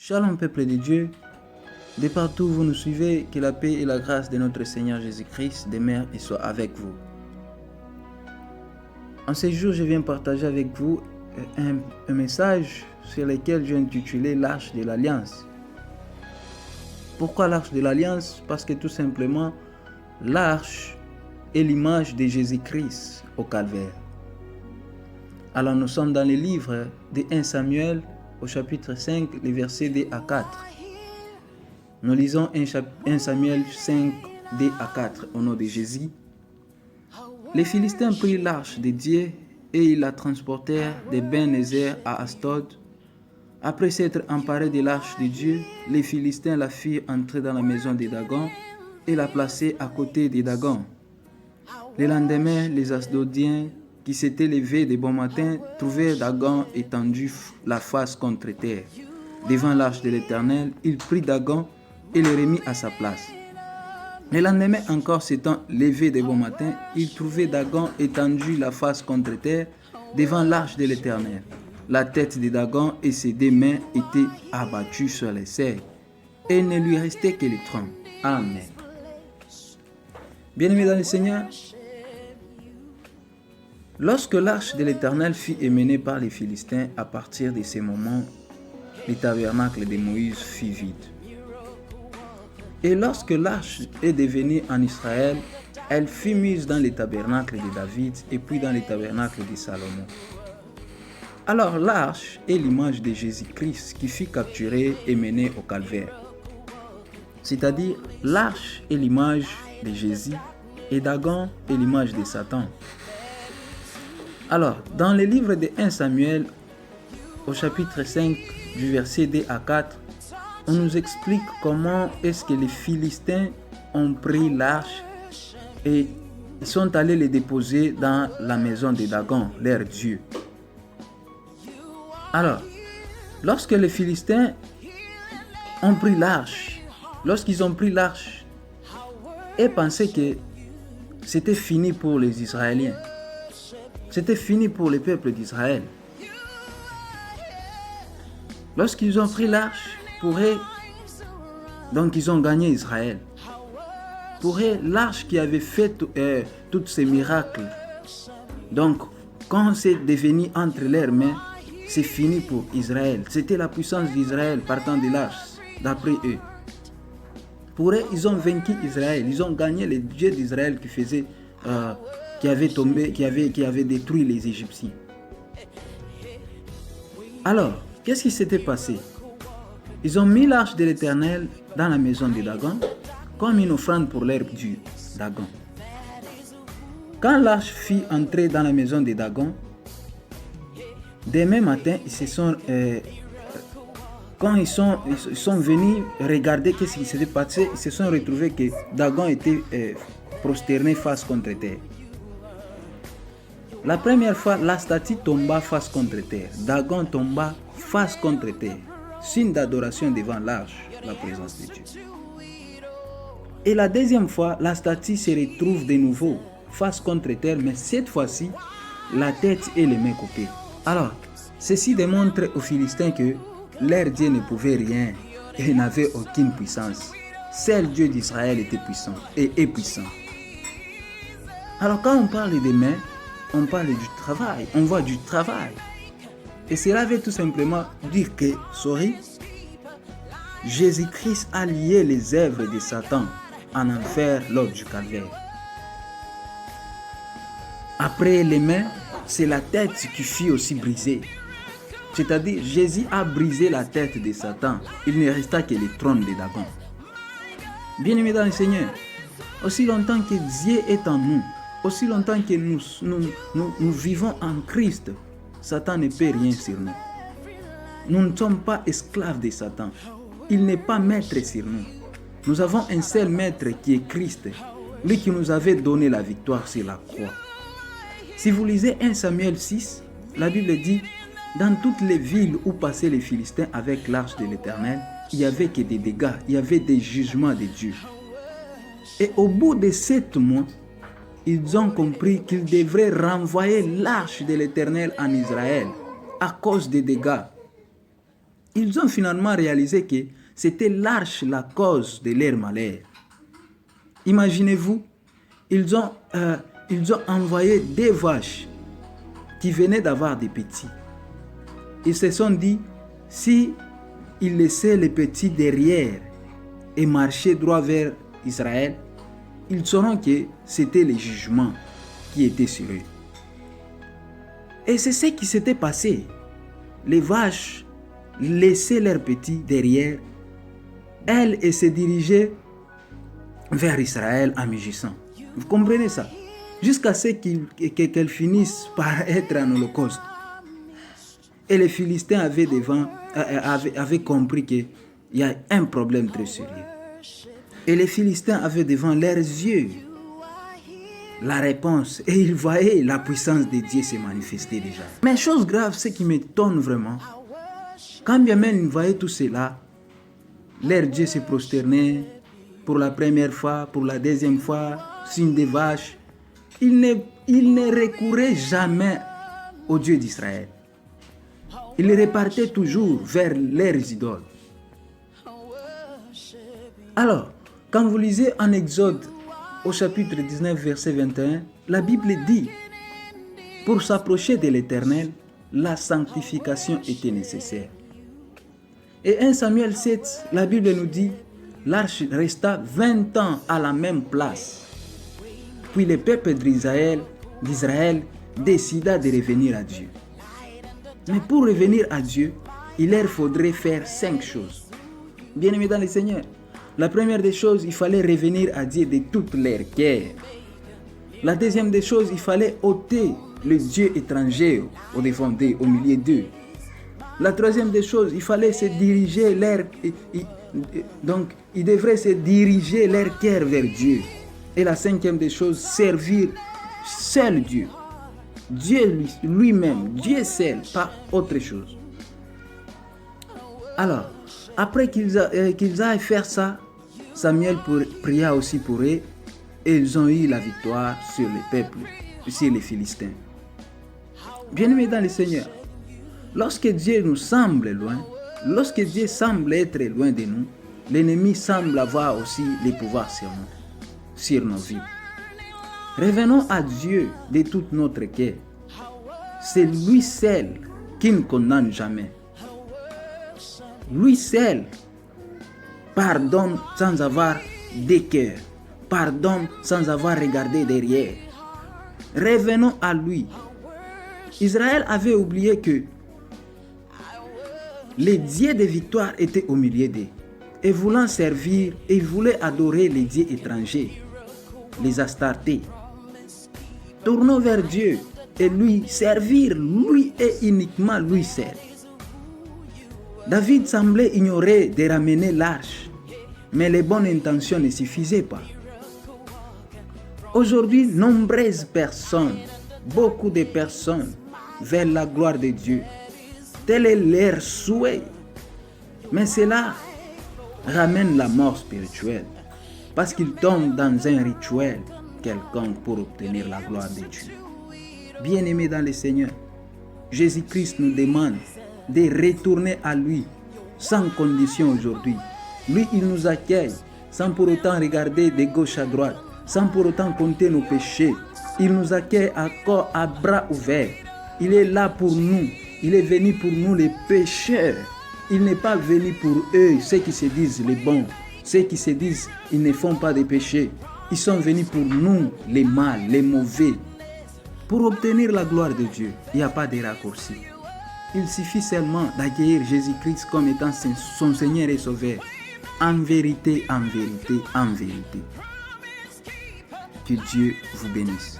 Shalom peuple de Dieu, de partout où vous nous suivez, que la paix et la grâce de notre Seigneur Jésus-Christ demeurent et soient avec vous. En ce jour, je viens partager avec vous un message sur lequel j'ai intitulé l'Arche de l'Alliance. Pourquoi l'Arche de l'Alliance? Parce que tout simplement, l'Arche est l'image de Jésus-Christ au Calvaire. Alors nous sommes dans le livre de 1 Samuel au chapitre 5, les versets 2 à 4. Nous lisons 1 Samuel 5, 2 à 4 au nom de Jésus. Les Philistins prirent l'arche de Dieu et ils la transportèrent de Ben-Ezer à Ashdod. Après s'être emparés de l'arche de Dieu, les Philistins la firent entrer dans la maison de Dagon et la placèrent à côté de Dagon. Le lendemain, les Ashdodiens qui s'étaient levés de bon matin trouvèrent Dagon étendu la face contre terre. Devant l'arche de l'Éternel, il prit Dagon et le remit à sa place. Le lendemain encore s'étant levé de bon matin, il trouvait Dagon étendu la face contre terre devant l'arche de l'Éternel. La tête de Dagon et ses deux mains étaient abattues sur les serres, et il ne lui restait que le tronc. Amen. Bien-aimés dans le Seigneur, lorsque l'arche de l'Éternel fut émenée par les Philistins, à partir de ce moment, le tabernacle de Moïse fut vide. Et lorsque l'arche est devenue en Israël, elle fut mise dans le tabernacle de David et puis dans le tabernacle de Salomon. Alors l'arche est l'image de Jésus-Christ qui fut capturé et mené au calvaire. C'est-à-dire, l'arche est l'image de Jésus et Dagon est l'image de Satan. Alors, dans le livre de 1 Samuel, au chapitre 5, du verset 2 à 4, on nous explique comment est-ce que les Philistins ont pris l'arche et ils sont allés les déposer dans la maison de Dagon, leur dieu. Alors, lorsque les Philistins ont pris l'arche, lorsqu'ils ont pris l'arche, ils pensaient que c'était fini pour les Israéliens. C'était fini pour le peuple d'Israël. Lorsqu'ils ont pris l'arche, pour eux, donc ils ont gagné Israël. Pour eux, l'arche qui avait fait tous ces miracles, donc quand c'est devenu entre leurs mains, c'est fini pour Israël. C'était la puissance d'Israël partant de l'arche, d'après eux. Pour eux, ils ont vaincu Israël. Ils ont gagné les dieux d'Israël qui avaient détruit les Égyptiens. Alors, qu'est-ce qui s'était passé? Ils ont mis l'arche de l'Éternel dans la maison de Dagon comme une offrande pour leur dieu, Dagon. Quand l'arche fut entrée dans la maison de Dagon, demain matin, quand ils sont venus regarder ce qui s'était passé, ils se sont retrouvés que Dagon était prosterné face contre terre. La première fois, la statue tomba face contre terre. Dagon tomba face contre terre. Signe d'adoration devant l'arche, la présence de Dieu. Et la deuxième fois, la statue se retrouve de nouveau face contre terre, mais cette fois-ci, la tête et les mains coupées. Alors, ceci démontre aux Philistins que leur Dieu ne pouvait rien et n'avait aucune puissance. Seul Dieu d'Israël était puissant et est puissant. Alors quand on parle des mains, on parle du travail, on voit du travail. Et cela veut tout simplement dire que, Jésus-Christ a lié les œuvres de Satan en enfer lors du calvaire. Après les mains, c'est la tête qui fut aussi brisée. C'est-à-dire, Jésus a brisé la tête de Satan. Il ne resta que le trône de Dagon. Bien-aimés dans le Seigneur, aussi longtemps que Dieu est en nous, aussi longtemps que nous vivons en Christ, Satan ne peut rien sur nous. Nous ne sommes pas esclaves de Satan. Il n'est pas maître sur nous. Nous avons un seul maître qui est Christ, lui qui nous avait donné la victoire sur la croix. Si vous lisez 1 Samuel 6, la Bible dit, dans toutes les villes où passaient les Philistins avec l'arche de l'Éternel, il n'y avait que des dégâts, il y avait des jugements de Dieu. Et au bout de 7 mois, ils ont compris qu'ils devraient renvoyer l'arche de l'Éternel en Israël à cause des dégâts. ils ont finalement réalisé que c'était l'arche la cause de leur malheur. Imaginez-vous, ils ont envoyé des vaches qui venaient d'avoir des petits. Ils se sont dit, si ils laissaient les petits derrière et marchaient droit vers Israël, ils sauront que c'était le jugement qui était sur eux. Et c'est ce qui s'était passé. Les vaches laissaient leurs petits derrière, elles, et se dirigeaient vers Israël en mugissant. Vous comprenez ça? Jusqu'à ce qu'elles finissent par être en holocauste. Et les Philistins avaient compris qu'il y a un problème très sérieux. Et les Philistins avaient devant leurs yeux la réponse. Et ils voyaient la puissance de Dieu se manifester déjà. Mais chose grave, ce qui m'étonne vraiment, quand bien même ils voyaient tout cela, leur Dieu se prosternait pour la première fois, pour la deuxième fois, signe des vaches. Ils ne recouraient jamais au Dieu d'Israël. Ils repartaient toujours vers leurs idoles. Alors, quand vous lisez en Exode au chapitre 19, verset 21, la Bible dit, pour s'approcher de l'Éternel, la sanctification était nécessaire. Et 1 Samuel 7, la Bible nous dit, l'arche resta 20 ans à la même place. Puis le peuple d'Israël décida de revenir à Dieu. Mais pour revenir à Dieu, il leur faudrait faire 5 choses. Bien-aimés dans le Seigneur, la première des choses, il fallait revenir à Dieu de toute leur cœur. La deuxième des choses, il fallait ôter le Dieu étranger au devant d'eux, au milieu d'eux. La troisième des choses, il fallait se diriger donc ils devraient se diriger leur cœur vers Dieu. Et la cinquième des choses, servir seul Dieu. Dieu lui-même, Dieu seul, pas autre chose. Alors, après qu'ils aillent faire ça, Samuel pria aussi pour eux et ils ont eu la victoire sur le peuple, sur les Philistins. Bien-aimés dans le Seigneur, lorsque Dieu nous semble loin, lorsque Dieu semble être loin de nous, l'ennemi semble avoir aussi les pouvoirs sur nos vies. Revenons à Dieu de toute notre cœur. C'est lui seul qui ne condamne jamais. Lui seul pardonne sans avoir de cœur. Pardonne sans avoir regardé derrière. Revenons à lui. Israël avait oublié que les dieux de victoire étaient au milieu d'eux. Et voulant servir, ils voulaient adorer les dieux étrangers, les Astartés. Tournons vers Dieu et lui servir, lui et uniquement lui seul. David semblait ignorer de ramener l'arche, mais les bonnes intentions ne suffisaient pas. Aujourd'hui, nombreuses personnes, beaucoup de personnes veulent la gloire de Dieu. Tel est leur souhait. Mais cela ramène la mort spirituelle parce qu'ils tombent dans un rituel quelconque pour obtenir la gloire de Dieu. Bien-aimés dans le Seigneur, Jésus-Christ nous demande de retourner à lui sans condition aujourd'hui. Lui, il nous accueille sans pour autant regarder de gauche à droite, sans pour autant compter nos péchés. Il nous accueille à bras ouverts. Il est là pour nous. Il est venu pour nous les pécheurs. Il n'est pas venu pour eux, ceux qui se disent les bons, ceux qui se disent ils ne font pas de péché. Ils sont venus pour nous, les mâles, les mauvais. Pour obtenir la gloire de Dieu, il n'y a pas de raccourci. Il suffit seulement d'accueillir Jésus-Christ comme étant son Seigneur et Sauveur. En vérité, en vérité, en vérité. Que Dieu vous bénisse.